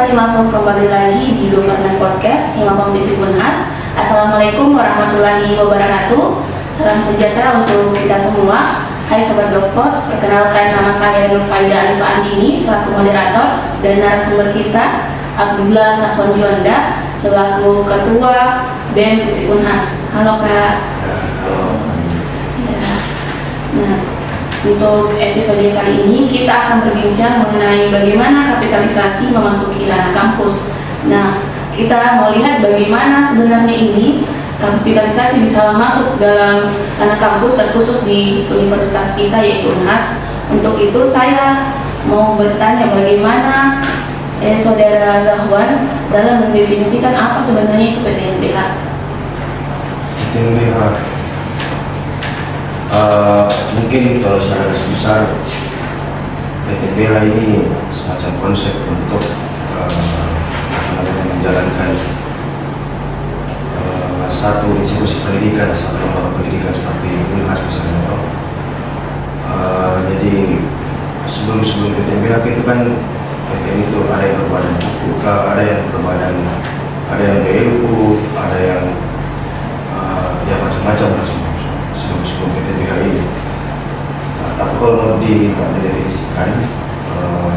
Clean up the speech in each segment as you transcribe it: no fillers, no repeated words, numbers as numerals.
Himapom kembali lagi di Government Podcast Himapom Distrik Unhas. Assalamualaikum warahmatullahi wabarakatuh. Salam sejahtera untuk kita semua. Hai Sobat Gopod, perkenalkan nama saya Nur Faida Alifa Andini selaku moderator dan narasumber kita Abdullah Safwan Juanda selaku Ketua BEM Fisik Unhas. Halo Kak. Halo. Ya. Nah, untuk episode kali ini kita akan berbincang mengenai bagaimana kapitalisasi memasuki ranah kampus. Nah, kita mau lihat bagaimana sebenarnya ini kapitalisasi bisa masuk dalam ranah kampus terkhusus di universitas kita yaitu Unhas. Untuk itu saya mau bertanya bagaimana Saudara Zahwan dalam mendefinisikan apa sebenarnya itu PTNBH. PTNBH mungkin kalau secara garis besar PTNBH ini semacam konsep untuk menjalankan satu institusi pendidikan, satu lembaga pendidikan seperti Unhas misalnya. Jadi sebelum PTNBH itu kan PTN itu ada yang berbadan hukum, ada yang berbadan, ada yang BLU, ada yang ya macam-macam lah sebelum PTNBH ini. Tapi kalau mau diminta mendefinisikan,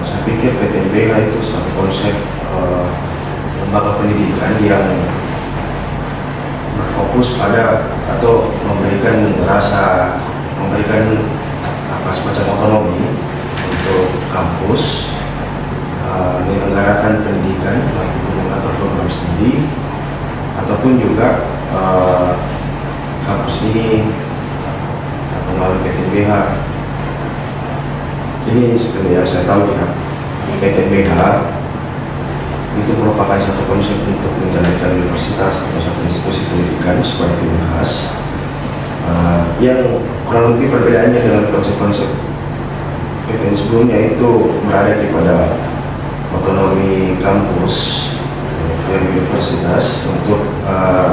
saya pikir PTNBH itu satu konsep lembaga pendidikan yang berfokus pada atau memberikan semacam otonomi untuk kampus menyelenggarakan pendidikan, mengatur program studi, ataupun juga kampus ini atau melalui PTNBH. Ini seperti yang saya tahu ya, PTNBH itu merupakan satu konsep untuk menjalankan universitas atau satu institusi pendidikan seperti Unhas yang kurang lebih perbedaannya dengan konsep-konsep PTN sebelumnya itu berada pada otonomi kampus dan universitas untuk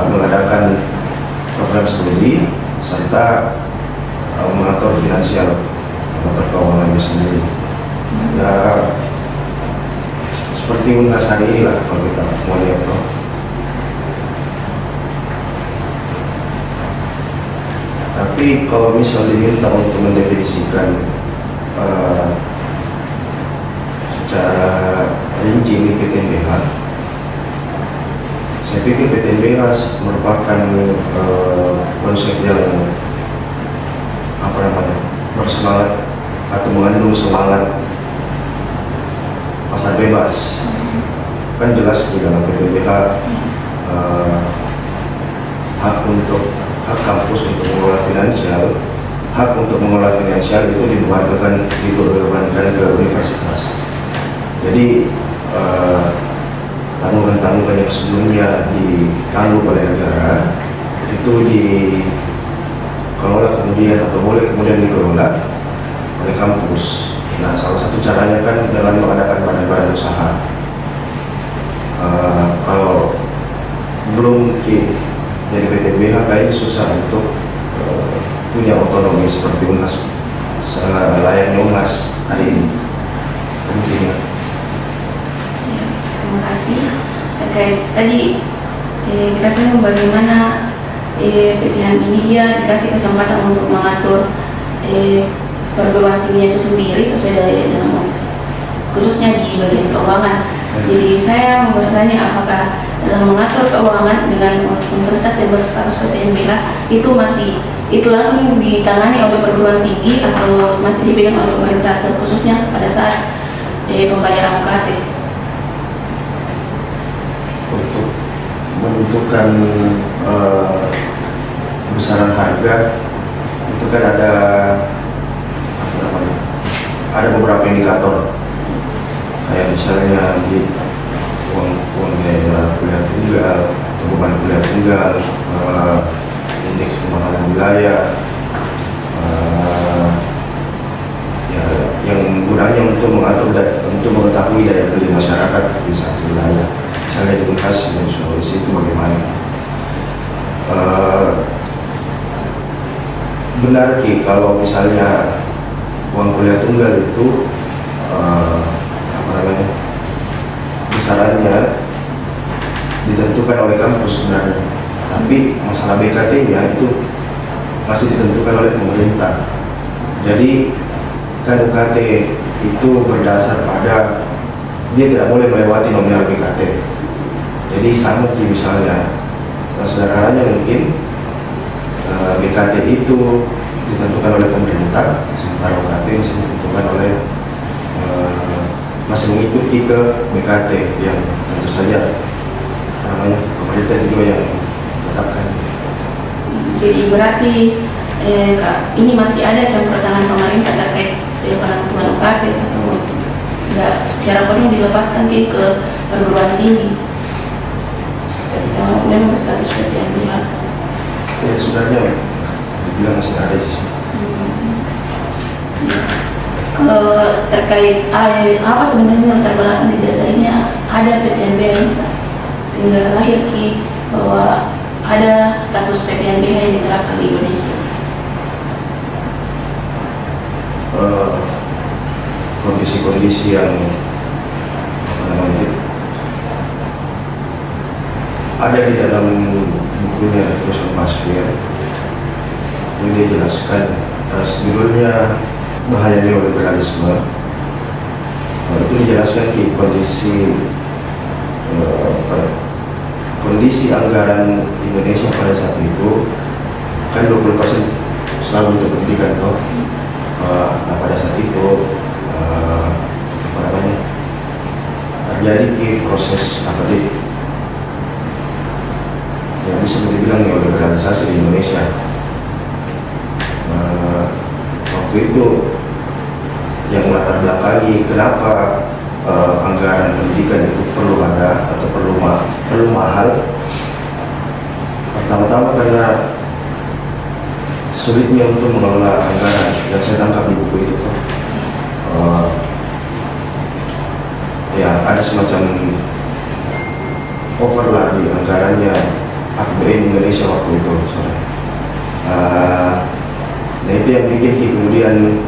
mengadakan program studi serta mengatur finansial, mengatur keuangannya sendiri. Ya, seperti Unhas hari ini lah kalau kita mau lihat. Tapi kalau misal diminta untuk mendefinisikan secara rinci ini PTNBH, saya pikir PTNBH merupakan konsep yang bersemangat atau mengandung semangat pasar bebas. Kan jelas di dalam PTNBH hak kampus untuk mengelola finansial, itu dibebankan ke universitas. Jadi tanggungan-tanggungan yang sebelumnya ditanggung oleh negara itu dikelola kemudian atau boleh kemudian dikelola oleh kampus. Nah, salah satu caranya kan dengan mengadakan badan-badan usaha. Kalau belum jadi PTNBH kayaknya susah untuk punya otonomi seperti Unhas, layaknya Unhas hari ini. Mungkin ya. Terima kasih. Terkait tadi kita singgung bagaimana PTN ini dia dikasih kesempatan untuk mengatur perguruan tingginya itu sendiri sesuai dengan khususnya di bagian keuangan. Jadi saya mau bertanya apakah dalam mengatur keuangan dengan universitas yang berstatus PTNBH itu langsung ditangani oleh perguruan tinggi atau masih dipegang oleh pemerintah terkhususnya pada saat pembayaran UKT? Untuk menentukan besaran harga itu kan ada beberapa indikator, kayak misalnya di uang biaya kuliah tunggal atau beban kuliah tunggal, indeks kemahalan wilayah, yang gunanya untuk mengetahui daya beli masyarakat di satu wilayah. Misalnya di Unhas dan Sulawesi itu bagaimana? Benar Ki, kalau misalnya uang kuliah tunggal itu bisa besarannya ditentukan oleh kampus sebenarnya, tapi masalah BKT-nya itu masih ditentukan oleh pemerintah. Jadi kan UKT itu berdasar pada dia tidak boleh melewati nominal BKT. Jadi sama sih misalnya, sederhananya mungkin BKT itu ditentukan oleh pemerintah, sementara UKT masih ditentukan oleh masih mengikuti ke BKT yang tentu saja namanya pemerintah juga yang tetapkan. Jadi berarti ini masih ada campur tangan pemerintah terkait penentuan UKT atau nggak secara penuh dilepaskan ke perguruan tinggi? Memang status seperti yang bilang. Ya sebenarnya dibilang masih ada sih. Terkait apa sebenarnya latar belakang di desa ini ada PTNBH sehingga lahir bahwa ada status PTNBH yang diterapkan di Indonesia. Kondisi-kondisi yang ada di dalam bukunya Revolution Pasir itu dia jelaskan sebelumnya bahaya neoliberalisme. Itu dijelaskan di kondisi anggaran Indonesia pada saat itu kan 20% selalu untuk pendidikan toh. Nah pada saat itu terjadi proses yang bisa dibilang neoliberalisasi di Indonesia. Waktu itu yang melatar belakangi kenapa anggaran pendidikan itu perlu ada atau perlu mahal. Pertama-tama karena sulitnya untuk mengelola anggaran yang saya tangkap di buku itu. Ya ada semacam overlah di anggarannya APBN Indonesia waktu itu. Nah itu yang bikin kemudian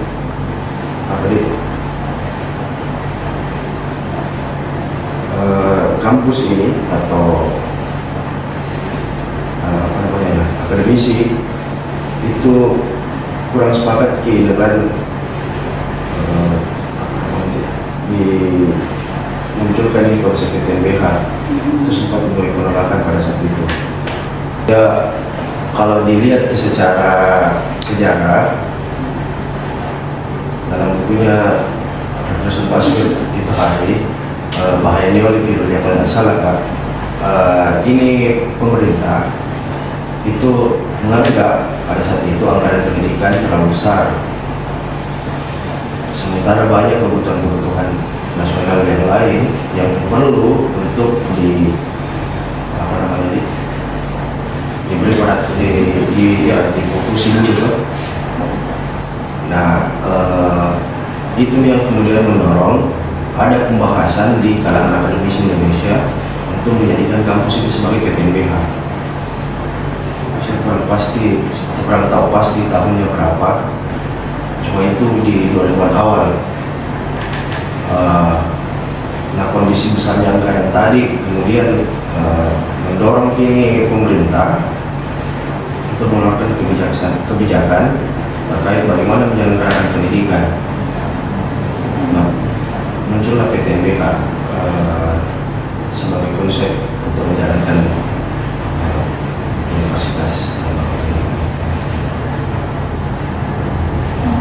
kampus ini atau akademisi itu kurang sepakat dengan dimunculkan ini konsep PTNBH. Itu sempat menuai penolakan pada saat itu. Ya kalau dilihat secara sejarah dalam bukunya Revolution Pasir itu hari bahaya neoliberal yang kalau tidak salah Kak, ini pemerintah itu menganggap pada saat itu anggaran pendidikan terlalu besar, sementara banyak kebutuhan nasional yang lain yang perlu untuk difokusin gitu. Nah itu yang kemudian mendorong ada pembahasan di kalangan akademisi Indonesia untuk menjadikan kampus itu sebagai PTNBH. Saya kurang tahu pasti tahunnya berapa, cuma itu di 2000-an awal. Nah kondisi besarnya anggaran tadi kemudian mendorong kini pemerintah untuk mengeluarkan kebijakan terkait bagaimana menyelenggarakan pendidikan. Nah, muncullah PTNBH sebagai konsep untuk menjalankan universitas.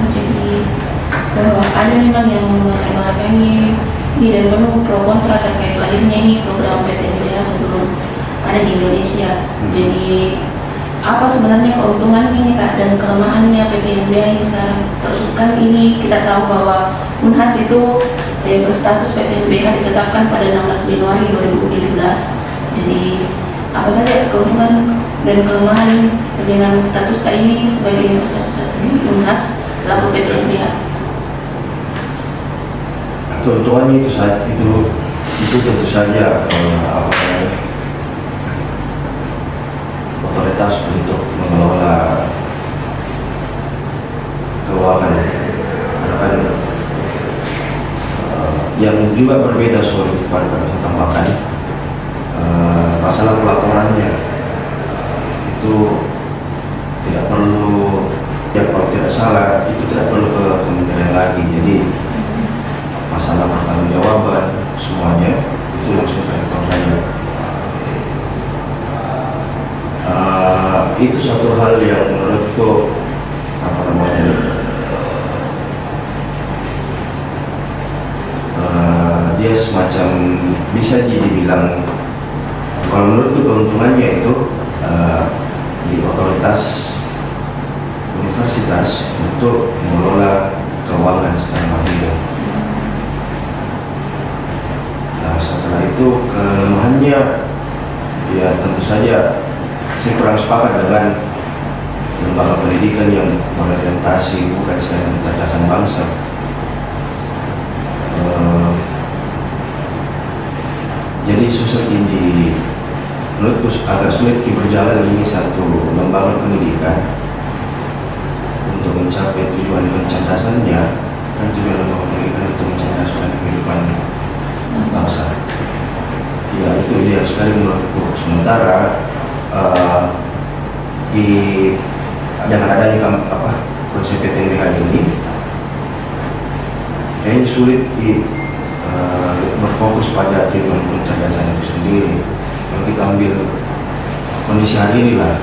Jadi ada memang yang melatar-belakangi ini dan penuh pro kontra terkait lahirnya ini program PTNBH sebelum ada di Indonesia. Jadi apa sebenarnya keuntungan ini Kak dan kelemahannya PTNBH ini sekarang? Terus kan ini kita tahu bahwa Unhas itu berstatus PTNBH ditetapkan pada 16 Januari 2017. Jadi apa saja keuntungan dan kelemahan dengan status Kak ini sebagai universitas Unhas selaku PTNBH? Keuntungannya itu tentu saja otoritas untuk mengelola keuangan. Karena kan yang juga berbeda soal pada tambahkan masalah pelaporannya itu tidak perlu, ya kalau tidak salah itu tidak perlu ke kementerian lagi, jadi masalah pertanggungjawaban semuanya itu langsung ke rektor saja. Itu satu hal yang menurutku apa namanya dia semacam bisa dibilang, kalau menurutku keuntungannya itu di otoritas universitas untuk mengelola keuangan secara mandiri. Nah, setelah itu kelemahannya ya tentu saja saya kurang sepakat dengan lembaga pendidikan yang berorientasi bukan saja kecerdasan bangsa. Jadi susah ini, menurutku agak sulit berjalan ini satu lembaga pendidikan untuk mencapai tujuan kecerdasannya, dan tujuan lembaga pendidikan untuk mencerdaskan kehidupan bangsa. Ya itu dia sekali menurutku. Sementara dengan adanya konsep PTNBH ini kayaknya sulit berfokus pada tujuan kecerdasan itu sendiri. Kalau kita ambil kondisi hari ini lah,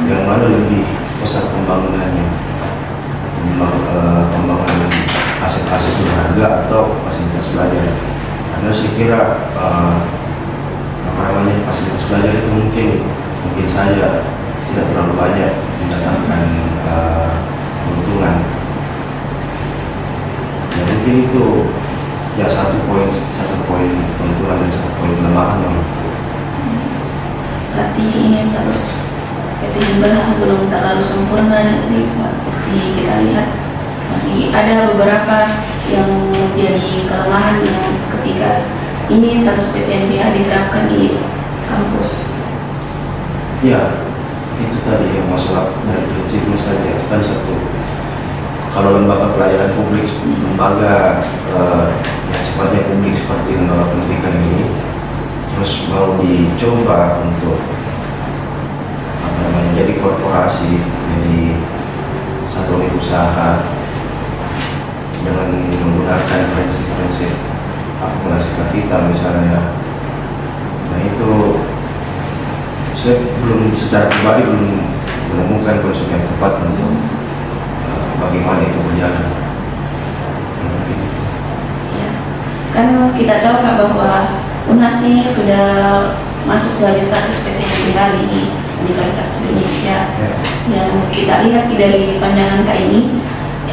yang mana lebih besar pembangunannya, pembangunan aset-aset berharga atau fasilitas belajar. Karena saya kira fasilitas belajar itu mungkin saja tidak terlalu banyak mendatangkan keuntungan. Ya mungkin itu ya satu poin keuntungan dan satu poin kelemahan. Berarti ini status PT Himbanah belum terlalu sempurna, jadi kita lihat masih ada beberapa yang menjadi kelemahan yang ketika ini status PTNBH diterapkan di kampus. Ya, itu tadi yang masalah dari prinsipnya saja. Kan satu, kalau lembaga pelayanan publik, lembaga yang sifatnya publik seperti lembaga pendidikan ini, terus mau dicoba untuk jadi korporasi, jadi satu unit usaha dengan menggunakan prinsip-prinsip akumulasi kapital misalnya. Nah itu saya secara pribadi belum menemukan konsep yang tepat untuk bagaimana itu berjalan. Ya, kan kita tahu Kak bahwa UNAS ini sudah masuk sebagai status PTNBH di Universitas Indonesia. Ya. Yang kita lihat dari pandangan Kak ini,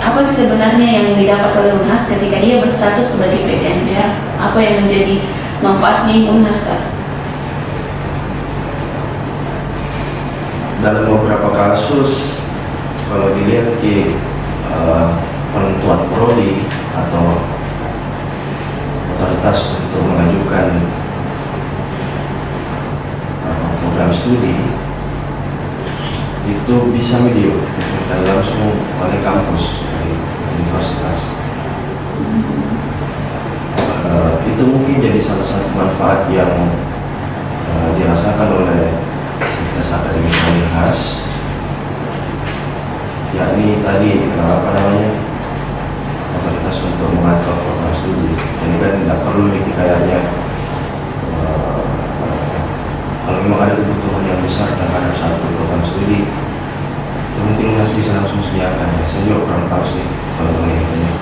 apa sih sebenarnya yang didapat oleh UNAS ketika dia berstatus sebagai PTNBH? Apa yang menjadi manfaatnya UNAS Kak? Dalam beberapa kasus, kalau dilihat di penentuan prodi atau otoritas untuk mengajukan program studi, itu bisa diusulkan langsung oleh kampus dari universitas. Itu mungkin jadi salah satu manfaat yang dirasakan oleh sivitas akademik Unhas, yakni tadi otoritas untuk mengatur program studi. Jadi kan tidak perlu kayaknya kalau memang ada kebutuhan yang besar terhadap satu program studi, itu mungkin UNAS bisa langsung sediakan. Ya, saya juga kurang tahu sih kalau mengenai.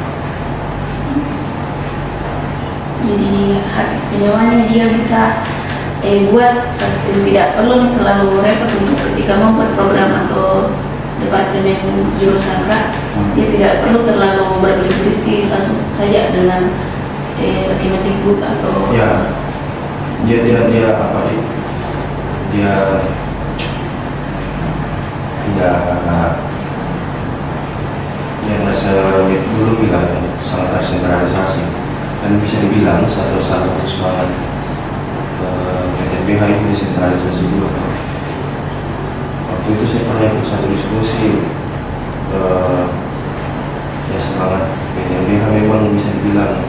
Jadi hak istimewanya dia bisa buat tidak perlu terlalu repot untuk ketika membuat program atau departemen jurusan Kak, dia tidak perlu terlalu berbelit-belit, langsung saja dengan Kemendikbud atau ya dia tidak yang saya dulu bilang sangat tersentralisasi, dan bisa dibilang salah satu semangat PTNBH itu desentralisasi dulu. Waktu itu saya pernah ikut satu diskusi, ya semangat PTNBH memang bisa dibilang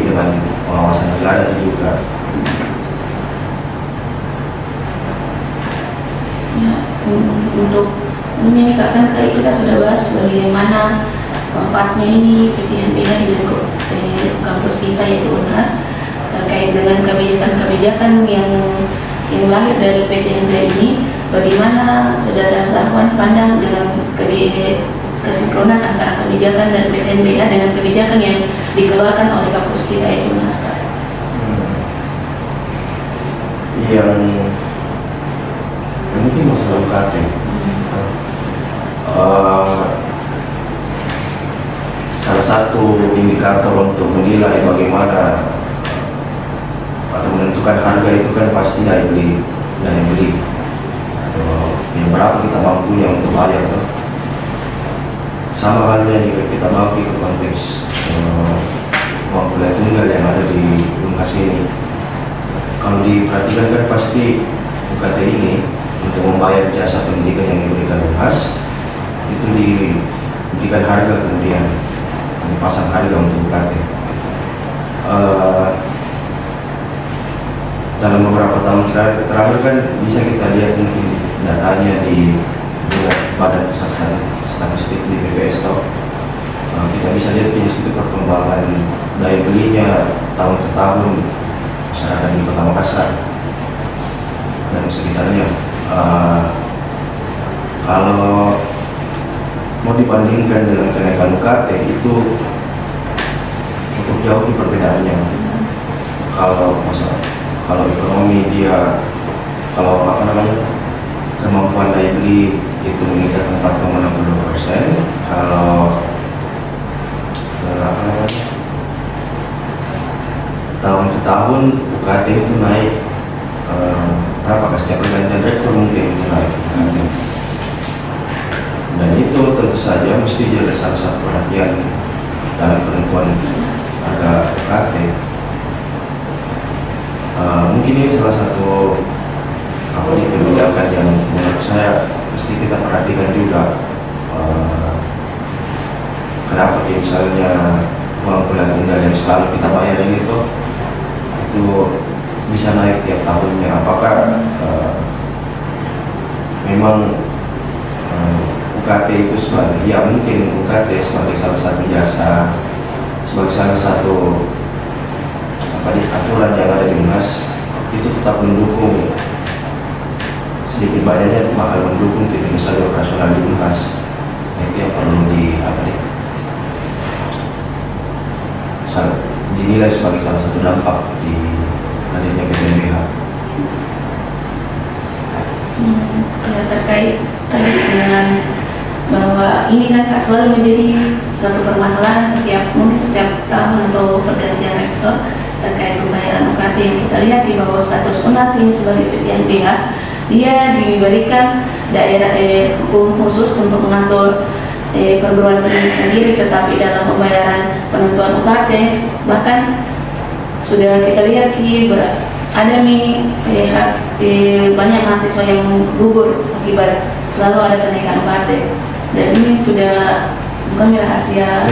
dengan pengawasan wilayah juga. Ya, untuk ini Kak, kan tadi kita sudah bahas bagaimana manfaatnya ini PTNBH di kampus kita yaitu UNHAS terkait dengan kebijakan-kebijakan yang lahir dari PTNBH ini. Bagaimana Saudara Zahwan pandang dengan kesinkronan antara kebijakan dari PTNBH dengan kebijakan yang dikeluarkan oleh kampus kita yaitu UNHAS? Yang mungkin masalah UKT. Salah satu indikator untuk menilai bagaimana atau menentukan harga itu kan pasti daya beli atau yang berapa kita mampu yang untuk bayar. Sama halnya jika kita mampu ke konteks uang kuliah tunggal yang ada di UNHAS ini. Kalau diperhatikan kan pasti UKT ini untuk membayar jasa pendidikan yang diberikan UNHAS itu diberikan harga, kemudian dipasang harga untuk UKT. Dalam beberapa tahun terakhir kan bisa kita lihat mungkin datanya di Badan Pusat Statistik di BPS kita bisa lihat di situ perkembangan daya belinya tahun ke tahun masyarakat di Kota Makassar dan sekitarnya. Kalau mau dibandingkan dengan kenaikan UKT itu cukup jauh di perbedaannya. Kalau ekonomi dia, kalau kemampuan daya beli itu meningkat 4,62%. Kalau tahun ke tahun UKT itu naik berapa setiap pergantian rektor mungkin itu naik. Dan itu tentu saja mesti jadi salah satu perhatian dalam penentuan harga UKT. Mungkin ini salah satu kebijakan yang menurut saya mesti kita perhatikan juga. Kenapa misalnya uang kuliah tunggal yang selalu kita bayar ini itu bisa naik tiap tahunnya? Apakah memang UKT itu sebagai, ya mungkin UKT sebagai salah satu jasa, sebagai salah satu aturan yang ada di UNHAS itu tetap mendukung, sedikit banyaknya bakal mendukung titik usaha operasional di UNHAS. Itu yang perlu dinilai sebagai salah satu dampak di hadirnya PTNBH. Ya, terkait tadi dengan bahwa ini kan Kak selalu menjadi suatu permasalahan mungkin setiap tahun atau pergantian rektor terkait pembayaran UKT yang kita lihat di bawah status UNHAS ini sebagai PTNBH, dia diberikan daerah hukum khusus untuk mengatur perguruan tinggi sendiri, tetapi dalam pembayaran penentuan UKT bahkan sudah kita lihat ada banyak mahasiswa yang gugur akibat selalu ada kenaikan UKT, dan ini sudah bukan rahasia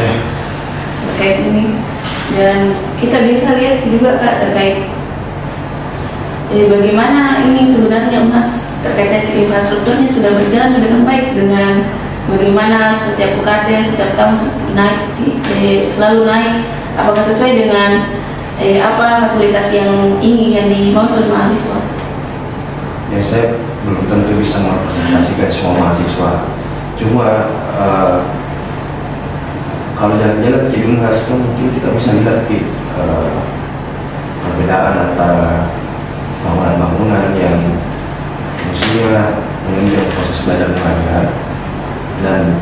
terkait ini. Dan kita bisa lihat juga Kak terkait bagaimana ini sebenarnya UNHAS terkait infrastrukturnya sudah berjalan dengan baik, dengan bagaimana setiap UKT setiap tahun naik, selalu naik. Apakah sesuai dengan apa fasilitas yang dimau oleh mahasiswa? Ya, saya belum tentu bisa merepresentasikan semua mahasiswa. Cuma kalau jalan-jalan ke UNHAS kan mungkin kita bisa lihat perbedaan antara bangunan-bangunan yang fungsinya menunjang proses belajar mengajar dan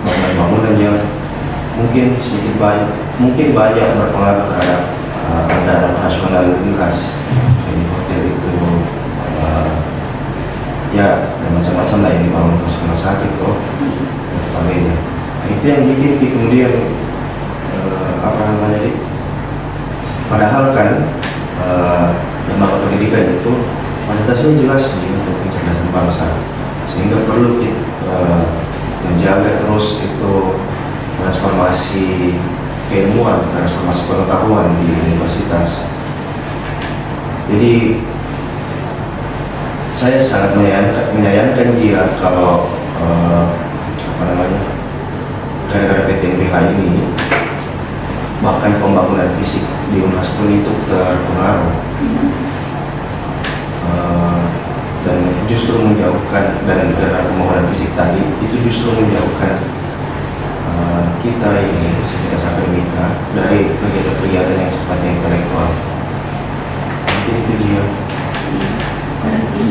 bangunan-bangunan yang mungkin banyak berpengaruh terhadap anggaran operasional UNHAS. Jadi hotel itu ya macam-macam lah yang dibangun rumah sakit dan sebagainya. Itu yang bikin kemudian padahal kan lembaga pendidikan itu kualitasnya jelas untuk kecerdasan bangsa, sehingga perlu kita menjaga terus itu transformasi keilmuan ilmuwan, transformasi pengetahuan di universitas. Jadi saya sangat menyayangkan jika kalau gara-gara PTNBH ini bahkan pembangunan fisik di UNHAS pun itu terpengaruh. Dan justru menjauhkan, dan dengan pembangunan fisik tadi itu justru menjauhkan kita ini, sivitas akademika, dari kegiatan-kegiatan yang sifatnya intelektual. Mungkin itu dia. Berarti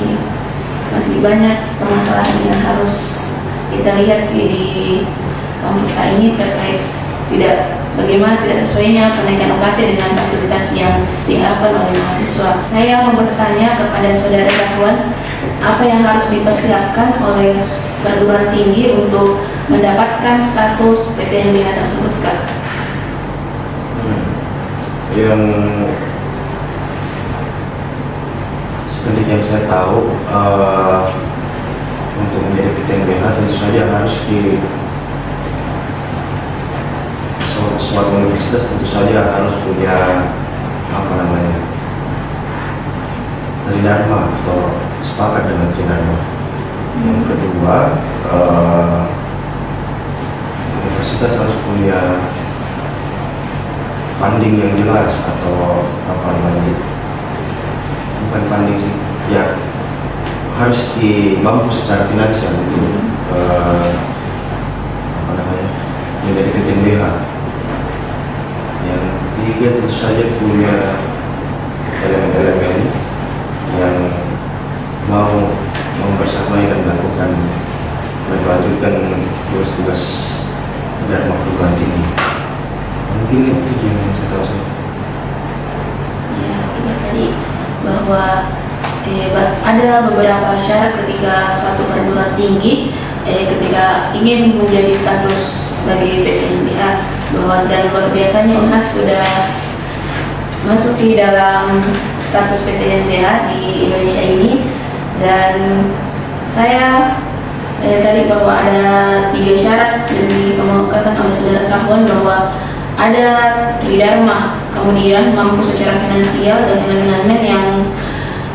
masih banyak permasalahan yang harus kita lihat di kampus A ini terkait bagaimana tidak sesuainya penaikan UKT dengan fasilitas yang diharapkan oleh mahasiswa. Saya mau bertanya kepada saudara Rahwan, apa yang harus dipersiapkan oleh perguruan tinggi untuk mendapatkan status PTNBH tersebut, Kak? Yang seperti yang saya tahu, untuk menjadi PTNBH tentu saja harus suatu universitas tentu saja harus punya tridharma atau sepakat dengan tridharma. Yang kedua, universitas harus punya funding yang jelas, atau bukan funding sih, ya harus mampu secara finansial untuk menjadi PTNBH. Yang ketiga tentu saja punya elemen-elemen yang mau membersamai dan melanjutkan tugas-tugas Dharma perguruan tinggi. Mungkin itu yang saya tahu sih. Ya, ini tadi bahwa ada beberapa syarat ketika suatu perguruan tinggi ketika ingin menjadi status sebagai PTNBH, bahwa dan luar biasanya UNHAS sudah masuk di dalam status PTNBH di Indonesia ini. Dan saya tadi bahwa ada 3 syarat yang dikemukakan oleh saudara Safwan, bahwa ada tridharma, kemudian mampu secara finansial, dan elemen-elemen yang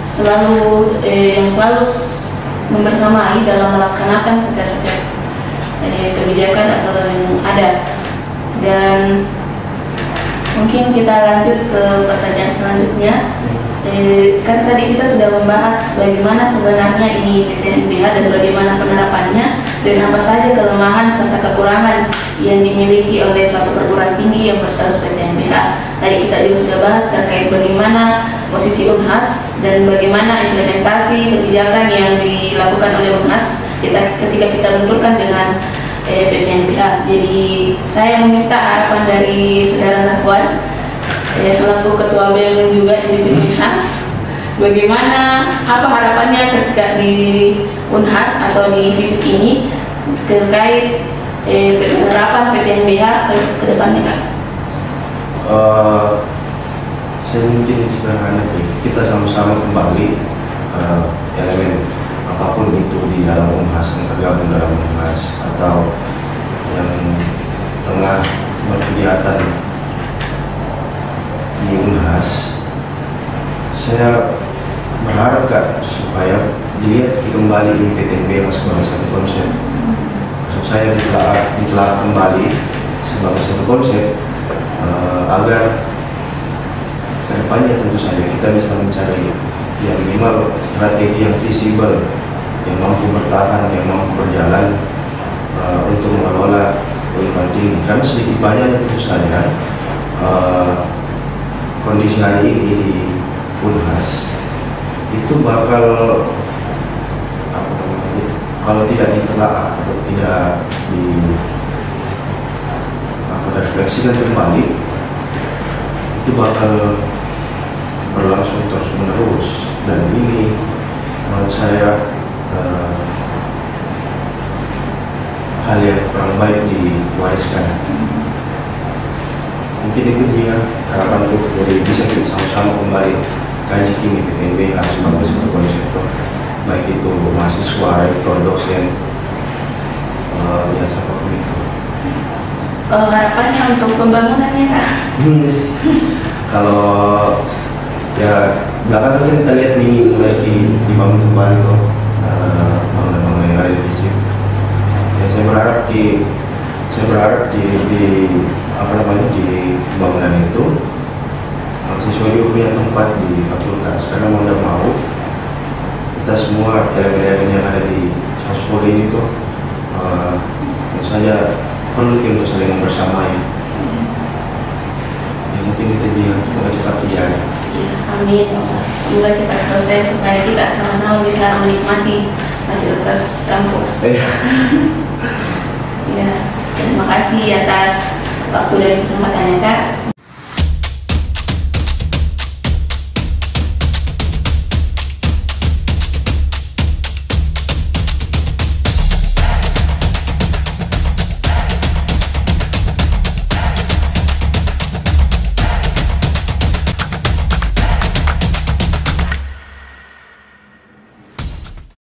selalu membersamai dalam melaksanakan setiap kebijakan atau yang ada. Dan mungkin kita lanjut ke pertanyaan selanjutnya. Kan tadi kita sudah membahas bagaimana sebenarnya ini PTNBH dan bagaimana penerapannya, dan apa saja kelemahan serta kekurangan yang dimiliki oleh suatu perguruan tinggi yang berstatus PTNBH. Tadi kita juga sudah bahas terkait bagaimana posisi UNHAS dan bagaimana implementasi kebijakan yang dilakukan oleh UNHAS ketika kita benturkan dengan PTNBH. Jadi saya meminta harapan dari saudara Safwan selaku ketua BEM juga divisi UNHAS, bagaimana apa harapannya ketika di UNHAS atau di FISIP ini terkait penerapan PTNBH ke depannya, Kak? Saya mungkin sederhana sih, kita sama-sama kembali elemen apapun itu di dalam UNHAS, yang tergabung dalam UNHAS atau yang tengah berkegiatan di UNHAS. Saya berharap, Kak, supaya dilihat kembali ini PTNBH sebagai satu konsep. Maksud saya ditelaah kembali sebagai satu konsep, agar kedepannya tentu saja kita bisa mencari yang minimal strategi yang visible, yang mampu bertahan, yang mampu berjalan untuk mengelola perguruan tinggi. Karena sedikit banyaknya tentu saja kondisi hari ini di UNHAS itu bakal kalau tidak ditelaah atau tidak direfleksikan kembali, itu bakal berlangsung terus menerus. Dan ini menurut saya hal yang kurang baik diwariskan. Mungkin itu dia harapanku, jadi bisa kita sama-sama kembali kaji kini PTNBH sebagai sebuah konseptor, baik itu mahasiswa, rektor, dosen, ya siapapun itu. Kalau harapannya untuk pembangunannya Kak? Kalau ya belakangan kan kita lihat ini mulai dibangun kembali tuh bangunan-bangunan yang ada di sini. Ya saya berharap di apa namanya di bangunan itu siswa juga punya tempat di fakultas, karena mau tidak mau kita semua elemen-elemen yang ada di Sospol ini tuh tentu saja perlu untuk saling membersamai. Ya, mungkin itu dia, semoga cepat terjadi. Ya, amin. Semoga cepat selesai supaya kita sama-sama bisa menikmati fasilitas kampus. Ya, terima kasih atas waktu dan kesempatannya Kak.